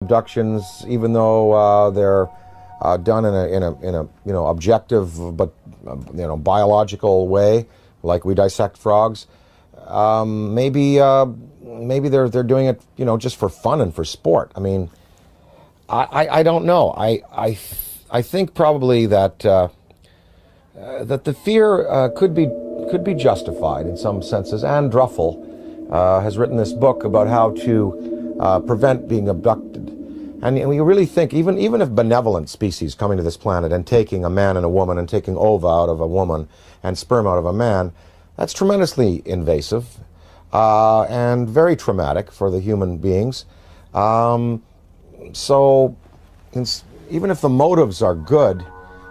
Abductions, even though they're done in a objective but biological way, like we dissect frogs, maybe they're doing it just for fun and for sport. I mean, I don't know. I think probably that that the fear could be justified in some senses. Anne Druffel has written this book about how to prevent being abducted. And we really think, even if benevolent species coming to this planet and taking a man and a woman and taking ova out of a woman and sperm out of a man, that's tremendously invasive and very traumatic for the human beings. So even if the motives are good,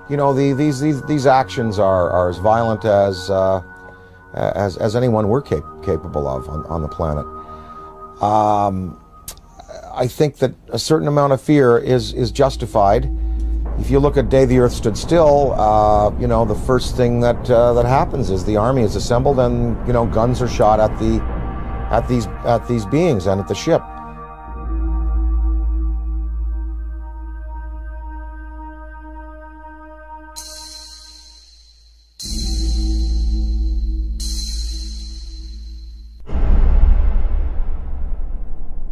these actions are as violent as anyone we're capable of on the planet. I think that a certain amount of fear is justified. If you look at Day the Earth Stood Still, the first thing that happens is the army is assembled and guns are shot at these beings and at the ship.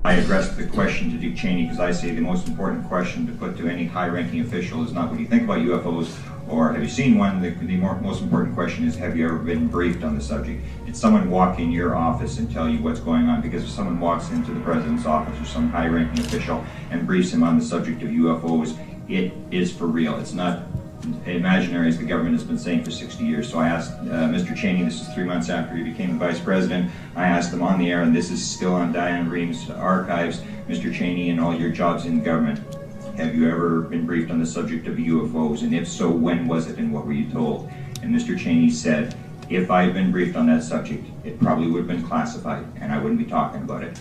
I addressed the question to Dick Cheney because I say the most important question to put to any high-ranking official is not what do you think about UFOs or have you seen one. The most important question is, have you ever been briefed on the subject? Did someone walk in your office and tell you what's going on? Because if someone walks into the president's office or some high-ranking official and briefs him on the subject of UFOs, it is for real. It's not imaginary, as the government has been saying for 60 years. So I asked Mr. Cheney, this is 3 months after he became the vice president, I asked him on the air, and this is still on Diane Ream's archives, Mr. Cheney, in all your jobs in government, have you ever been briefed on the subject of UFOs? And if so, when was it and what were you told? And Mr. Cheney said, if I had been briefed on that subject, it probably would have been classified and I wouldn't be talking about it.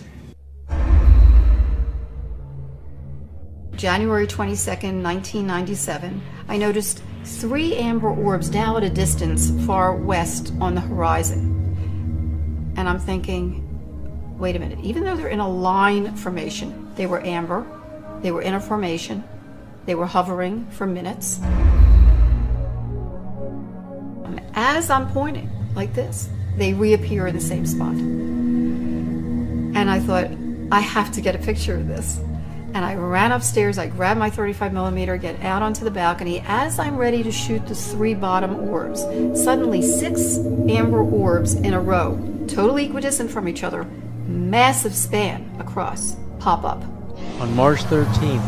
January 22nd, 1997, I noticed 3 amber orbs now at a distance far west on the horizon. And I'm thinking, wait a minute, even though they're in a line formation, they were amber, they were in a formation, they were hovering for minutes. As I'm pointing like this, they reappear in the same spot. And I thought, I have to get a picture of this. And I ran upstairs, I grabbed my 35mm, get out onto the balcony. As I'm ready to shoot the 3 bottom orbs, suddenly 6 amber orbs in a row, totally equidistant from each other, massive span across, pop up. On March 13,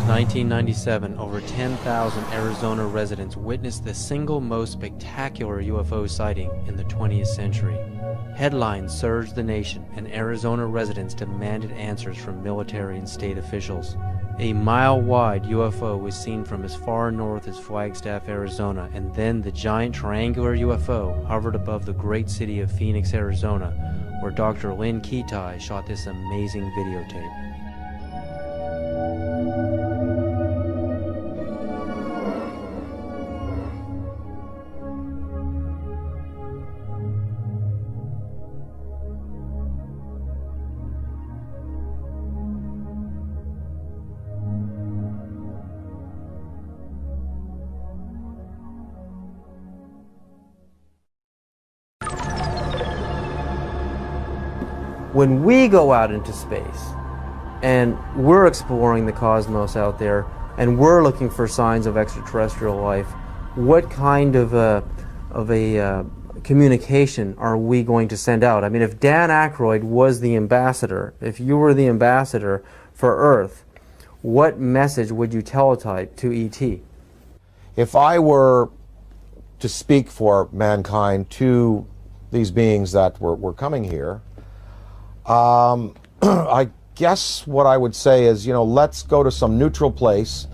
1997, over 10,000 Arizona residents witnessed the single most spectacular UFO sighting in the 20th century. Headlines surged the nation, and Arizona residents demanded answers from military and state officials. A mile-wide UFO was seen from as far north as Flagstaff, Arizona, and then the giant triangular UFO hovered above the great city of Phoenix, Arizona, where Dr. Lynn Ketai shot this amazing videotape. When we go out into space and we're exploring the cosmos out there and we're looking for signs of extraterrestrial life, what kind of a communication are we going to send out? I mean, if Dan Aykroyd was the ambassador, if you were the ambassador for Earth, what message would you teletype to ET? If I were to speak for mankind to these beings that were coming here, I guess what I would say is, let's go to some neutral place.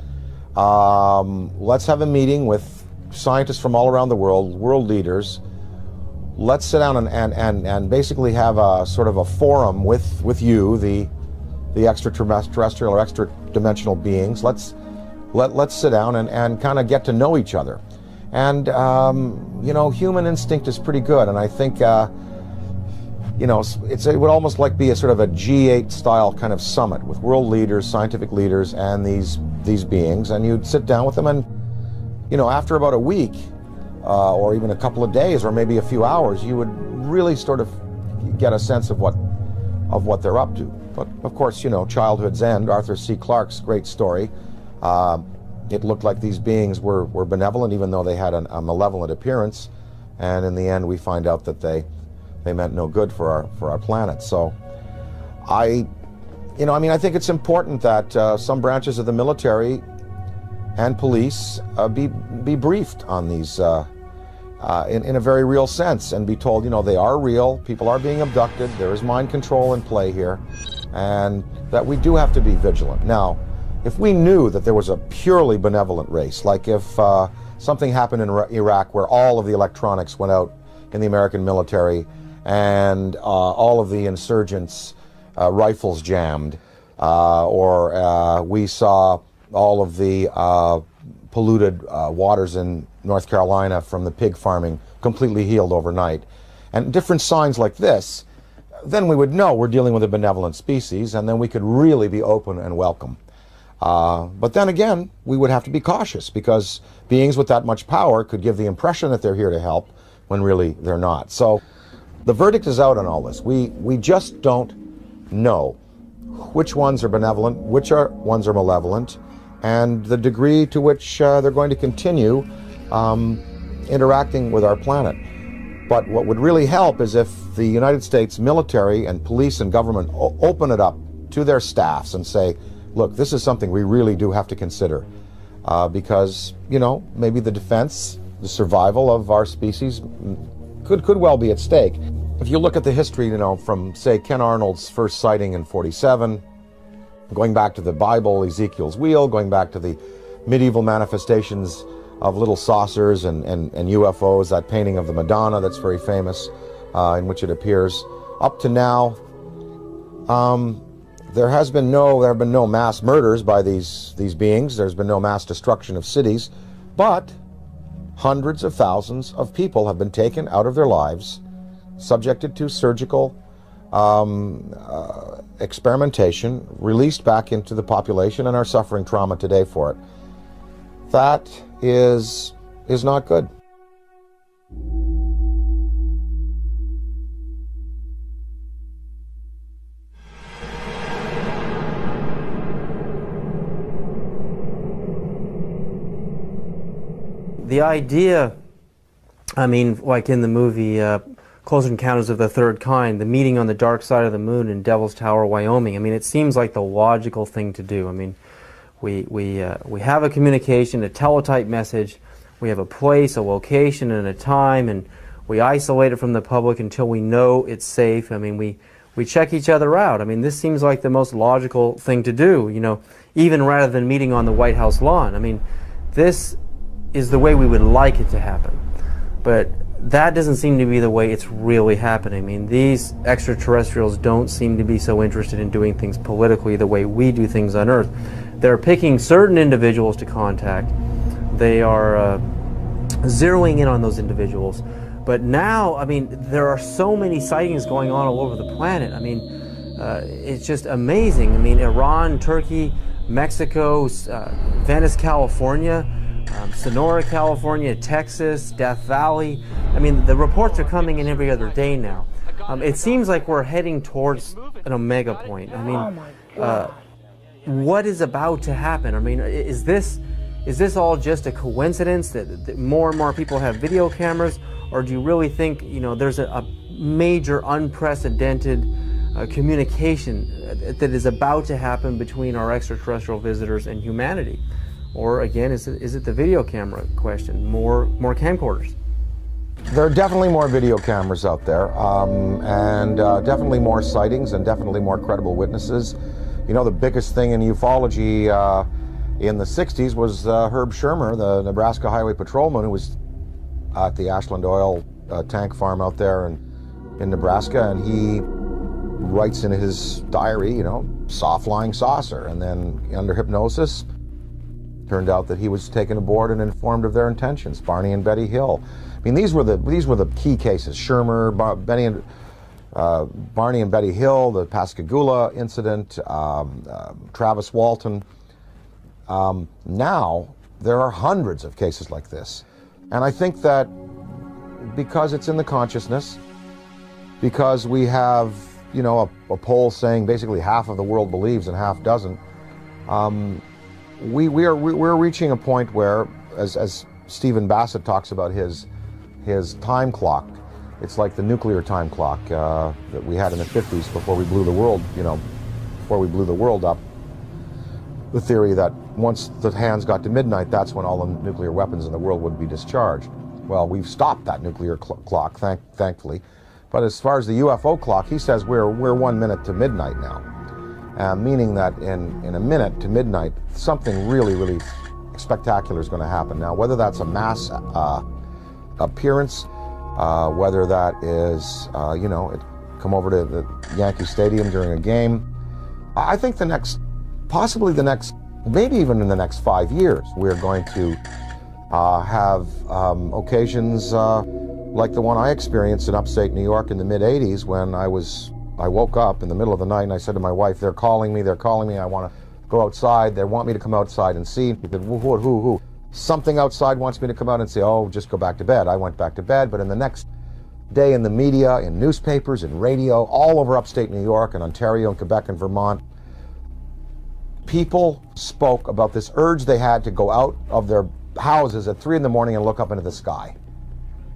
Let's have a meeting with scientists from all around the world leaders. Let's sit down and basically have a sort of a forum with you, the extraterrestrial or extra-dimensional beings. Let's sit down and kind of get to know each other. And, human instinct is pretty good, and I think you know, it would almost like be a sort of a G8 style kind of summit with world leaders, scientific leaders, and these beings, and you'd sit down with them, and you know, after about a week or even a couple of days or maybe a few hours, you would really sort of get a sense of what they're up to. But of course, you know, childhood's end, Arthur C. Clarke's great story. It looked like these beings were benevolent, even though they had a malevolent appearance, and in the end, we find out that they meant no good for our planet. So, I think it's important that some branches of the military and police be briefed on these in a very real sense, and be told, you know, they are real, people are being abducted, there is mind control in play here, and that we do have to be vigilant. Now, if we knew that there was a purely benevolent race, like if something happened in Iraq where all of the electronics went out in the American military and all of the insurgents' rifles jammed, or we saw all of the polluted waters in North Carolina from the pig farming completely healed overnight, and different signs like this, then we would know we're dealing with a benevolent species, and then we could really be open and welcome. But then again, we would have to be cautious, because beings with that much power could give the impression that they're here to help when really they're not. So the verdict is out on all this. We just don't know which ones are benevolent, which ones are malevolent, and the degree to which they're going to continue interacting with our planet. But what would really help is if the United States military and police and government open it up to their staffs and say, look, this is something we really do have to consider, because, you know, maybe the defense, the survival of our species could well be at stake. If you look at the history, you know, from, say, Ken Arnold's first sighting in '47, going back to the Bible, Ezekiel's wheel, going back to the medieval manifestations of little saucers and UFOs, that painting of the Madonna that's very famous, in which it appears, up to now, there have been no mass murders by these beings. There's been no mass destruction of cities, but hundreds of thousands of people have been taken out of their lives, subjected to surgical experimentation, released back into the population, and are suffering trauma today for it. That is not good. The idea, I mean, like in the movie Close Encounters of the Third Kind, the meeting on the dark side of the moon in Devil's Tower, Wyoming, I mean, it seems like the logical thing to do. I mean, we have a communication, a teletype message, we have a place, a location, and a time, and we isolate it from the public until we know it's safe. I mean, we check each other out. I mean, this seems like the most logical thing to do, you know, even rather than meeting on the White House lawn. I mean, this is the way we would like it to happen. But that doesn't seem to be the way it's really happening. I mean, these extraterrestrials don't seem to be so interested in doing things politically the way we do things on Earth. They're picking certain individuals to contact. They are zeroing in on those individuals. But now, I mean, there are so many sightings going on all over the planet. I mean, it's just amazing. I mean, Iran, Turkey, Mexico, Venice, California, Sonora, California, Texas, Death Valley. I mean, the reports are coming in every other day now. It seems like we're heading towards an omega point. I mean, what is about to happen? I mean, is this all just a coincidence that more and more people have video cameras, or do you really think, you know, there's a major unprecedented communication that is about to happen between our extraterrestrial visitors and humanity? Or again, is it the video camera question? More camcorders? There are definitely more video cameras out there, and definitely more sightings, and definitely more credible witnesses. You know, the biggest thing in ufology in the 60s was Herb Shermer, the Nebraska Highway Patrolman, who was at the Ashland Oil tank farm out there in Nebraska, and he writes in his diary, you know, saw flying saucer, and then under hypnosis, turned out that he was taken aboard and informed of their intentions. Barney and Betty Hill. I mean, these were the key cases. Shermer, Barney and Betty Hill, the Pascagoula incident, Travis Walton. Now there are hundreds of cases like this. And I think that because it's in the consciousness, because we have, you know, a poll saying basically half of the world believes and half doesn't, we're reaching a point where, as Stephen Bassett talks about his time clock, it's like the nuclear time clock that we had in the 50s before we blew the world, before we blew the world up. The theory that once the hands got to midnight, that's when all the nuclear weapons in the world would be discharged. Well, we've stopped that nuclear clock, thankfully. But as far as the UFO clock, he says we're 1 minute to midnight now, meaning that in a minute to midnight, something really, really spectacular is going to happen. Now, whether that's a mass appearance, whether that is, it come over to the Yankee Stadium during a game, I think maybe even in the next 5 years, we're going to have occasions like the one I experienced in upstate New York in the mid-'80s when I woke up in the middle of the night and I said to my wife, they're calling me, I want to go outside, they want me to come outside and see. He said, who? Something outside wants me to come out and say, oh, just go back to bed. I went back to bed, but in the next day in the media, in newspapers, in radio, all over upstate New York and Ontario and Quebec and Vermont, people spoke about this urge they had to go out of their houses at 3 in the morning and look up into the sky.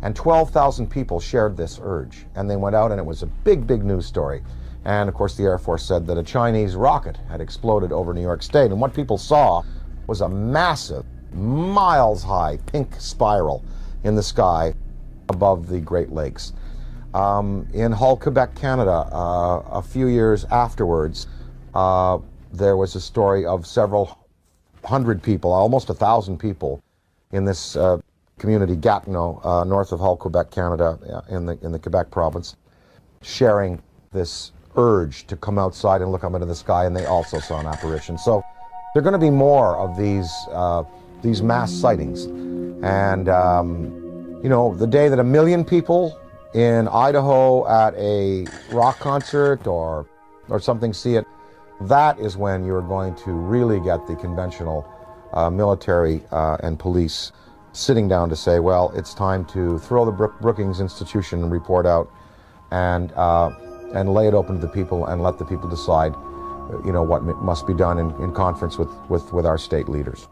And 12,000 people shared this urge. And they went out and it was a big, big news story. And of course the Air Force said that a Chinese rocket had exploded over New York State. And what people saw was a massive, miles-high pink spiral in the sky above the Great Lakes. In Hull, Quebec, Canada, a few years afterwards, there was a story of several hundred people, almost 1,000 people, in this community, Gatineau, north of Hull, Quebec, Canada, in the Quebec province, sharing this urge to come outside and look up into the sky, and they also saw an apparition. So there are going to be more of these mass sightings. And, the day that 1 million people in Idaho at a rock concert or something see it, that is when you're going to really get the conventional military and police sitting down to say, well, it's time to throw the Brookings Institution report out and lay it open to the people and let the people decide, what must be done in conference with our state leaders.